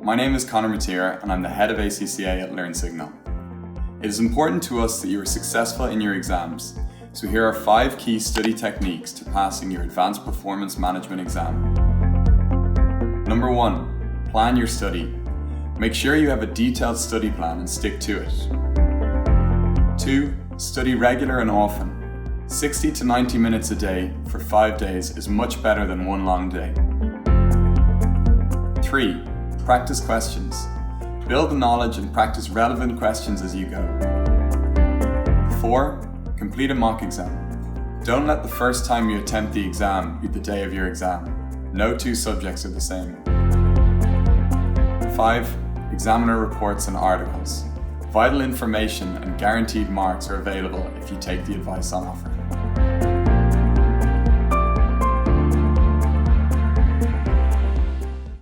My name is Conor Motyer and I'm the head of ACCA at Learnsignal. It is important to us that you are successful in your exams, so here are 5 key study techniques to passing your Advanced Performance Management exam. Number 1. Plan your study. Make sure you have a detailed study plan and stick to it. 2. Study regular and often. 60 to 90 minutes a day for 5 days is much better than one long day. 3. Practice questions. Build the knowledge and practice relevant questions as you go. 4. Complete a mock exam. Don't let the first time you attempt the exam be the day of your exam. No 2 subjects are the same. 5. Examiner reports and articles. Vital information and guaranteed marks are available if you take the advice on offer.